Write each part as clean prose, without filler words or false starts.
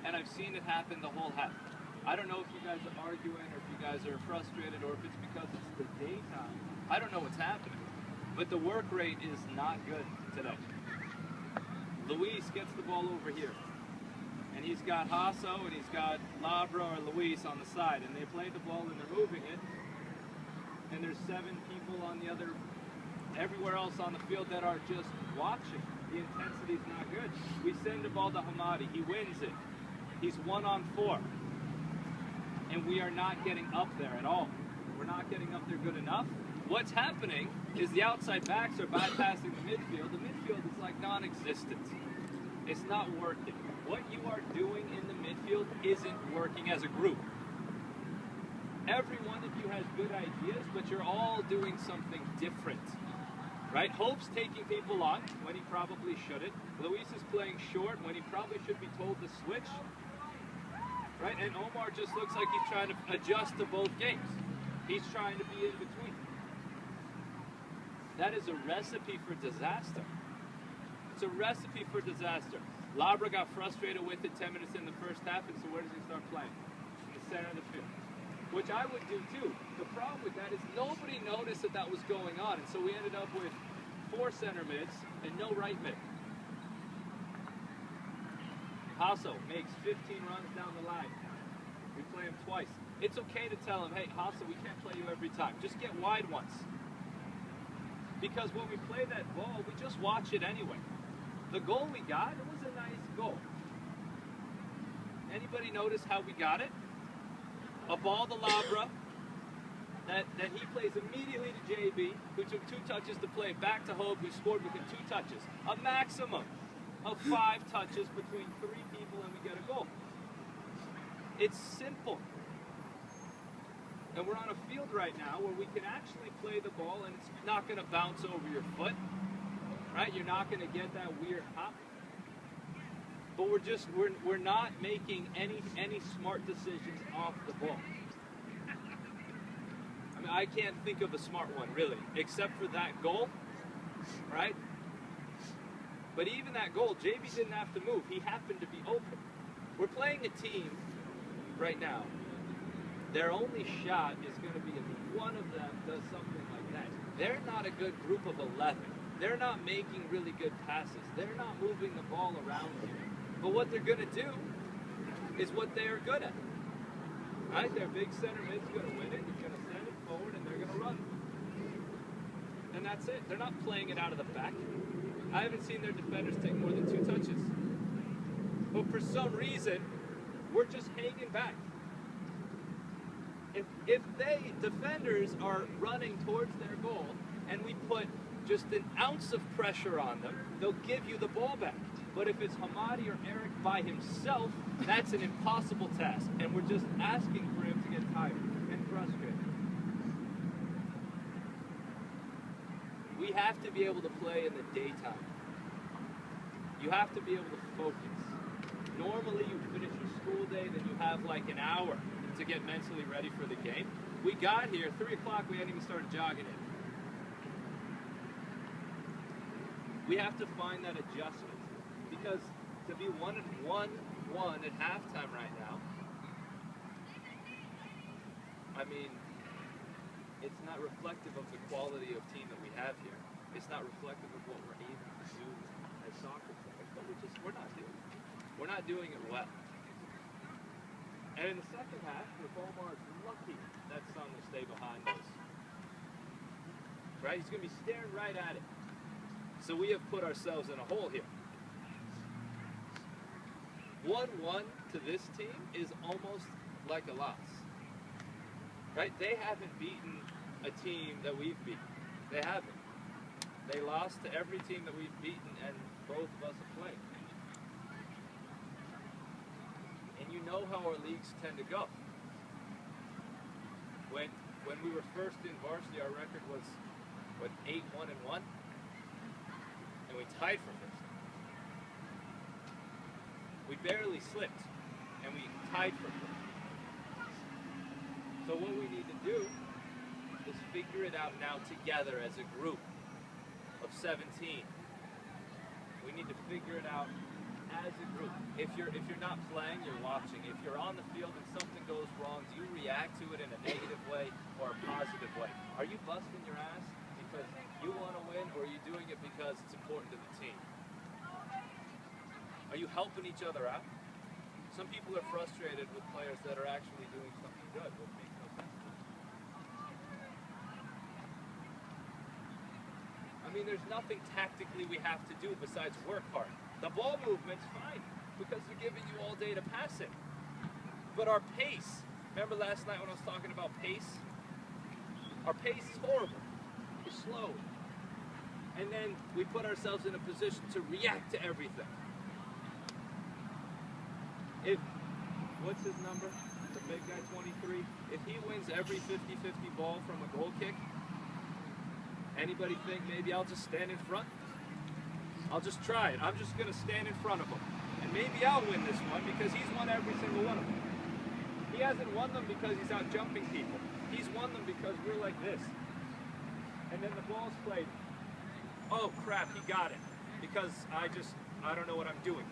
and I've seen it happen the whole half. I don't know if you guys are arguing or if you guys are frustrated or if it's because it's the daytime. I don't know what's happening. But the work rate is not good today. Luis gets the ball over here. And he's got Hasso and he's got Labra or Luis on the side. And they play the ball and they're moving it. And there's 7 people on the other, everywhere else on the field that are just watching. The intensity's not good. We send the ball to Hamadi. He wins it. He's 1-on-4. And we are not getting up there at all. We're not getting up there good enough. What's happening is the outside backs are bypassing the midfield. The midfield is like non-existent. It's not working. What you are doing in the midfield isn't working as a group. Every one of you has good ideas, but you're all doing something different. Right? Hope's taking people on when he probably shouldn't. Luis is playing short when he probably should be told to switch. Right? And Omar just looks like he's trying to adjust to both games. He's trying to be in between. That is a recipe for disaster. It's a recipe for disaster. Labra got frustrated with it 10 minutes in the first half, and so where does he start playing? In the center of the field. Which I would do too. The problem with that is nobody noticed that that was going on, and so we ended up with 4 center mids and no right mid. Hasso makes 15 runs down the line. We play him twice. It's okay to tell him, hey, Hasso, we can't play you every time. Just get wide once. Because when we play that ball, we just watch it anyway. The goal we got, it was a nice goal. Anybody notice how we got it? A ball to Labra that he plays immediately to JB, who took 2 touches to play back to Hope, who scored within 2 touches. A maximum of 5 touches between 3 people and we get a goal. It's simple. And we're on a field right now where we can actually play the ball and it's not going to bounce over your foot. Right? You're not going to get that weird hop. But we're not making any smart decisions off the ball. I mean, I can't think of a smart one really, except for that goal, right? But even that goal, JB didn't have to move. He happened to be open. We're playing a team right now. Their only shot is going to be if one of them does something like that. They're not a good group of 11. They're not making really good passes. They're not moving the ball around here. But what they're going to do is what they're good at. Right? Their big center mid's going to win it. He's going to send it forward, and they're going to run. And that's it. They're not playing it out of the back. I haven't seen their defenders take more than 2 touches. But for some reason, we're just hanging back. If defenders are running towards their goal, and we put just an ounce of pressure on them, they'll give you the ball back. But if it's Hamadi or Eric by himself, that's an impossible task. And we're just asking for him to get tired and frustrated. We have to be able to play in the daytime. You have to be able to focus. Normally you finish your school day, then you have like an hour to get mentally ready for the game. We got here, 3 o'clock, we hadn't even started jogging it. We have to find that adjustment. Because to be 1-1 at halftime right now, I mean, it's not reflective of the quality of team that we have here. It's not reflective of what we're able to do as soccer players. But we're not doing it. We're not doing it well. And in the second half, if Omar's lucky, that sun will stay behind us. Right? He's going to be staring right at it. So we have put ourselves in a hole here. 1-1 to this team is almost like a loss. Right? They haven't beaten a team that we've beaten. They haven't. They lost to every team that we've beaten, and both of us have played. And you know how our leagues tend to go. When we were first in varsity, our record was, what, 8-1-1? And we tied for first. We barely slipped, and we tied for first. So what we need to do is figure it out now together as a group of 17. We need to figure it out as a group. If you're not playing, you're watching. If you're on the field and something goes wrong, do you react to it in a negative way or a positive way? Are you busting your ass because you want to win, or are you doing it because it's important to the team? Are you helping each other out? Some people are frustrated with players that are actually doing something good, which makes no sense to me. I mean, there's nothing tactically we have to do besides work hard. The ball movement's fine because they're giving you all day to pass it. But our pace, remember last night when I was talking about pace? Our pace is horrible. It's slow. And then we put ourselves in a position to react to everything. If, what's his number? The big guy, 23. If he wins every 50-50 ball from a goal kick, anybody think maybe I'll just stand in front? I'll just try it. I'm just going to stand in front of him. And maybe I'll win this one because he's won every single one of them. He hasn't won them because he's out jumping people. He's won them because we're like this. And then the ball's played. Oh crap, he got it. Because I don't know what I'm doing.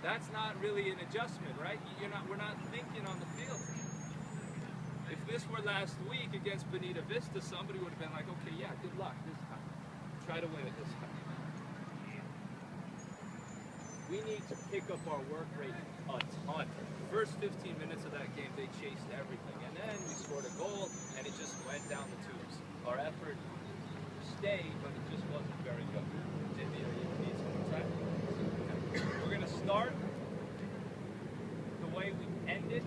That's not really an adjustment, right? We're not thinking on the field. If this were last week against Bonita Vista, somebody would have been like, okay, yeah, good luck this time. Try to win it this time. We need to pick up our work rate a ton. The first 15 minutes of that game, they chased everything. And then we scored a goal, and it just went down the tubes. Our effort stayed, but it just wasn't very good. Jimmy, are you need some more time? We're going to start the way we ended,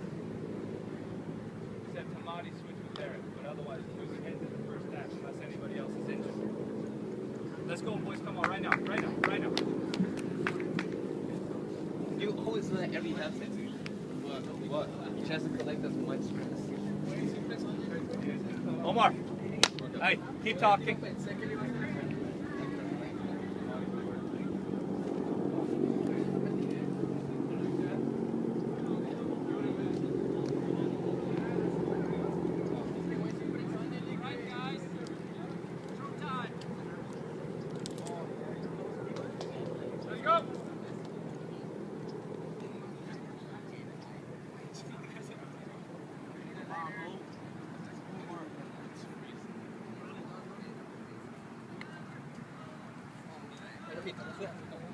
except Hamadi switched with Derek, but otherwise we ended the first half unless anybody else is injured. Let's go, boys. Come on, right now, right now, right now. You always do that every half sentence. What? He has to collect as much stress. Omar, hey, keep talking. Repita.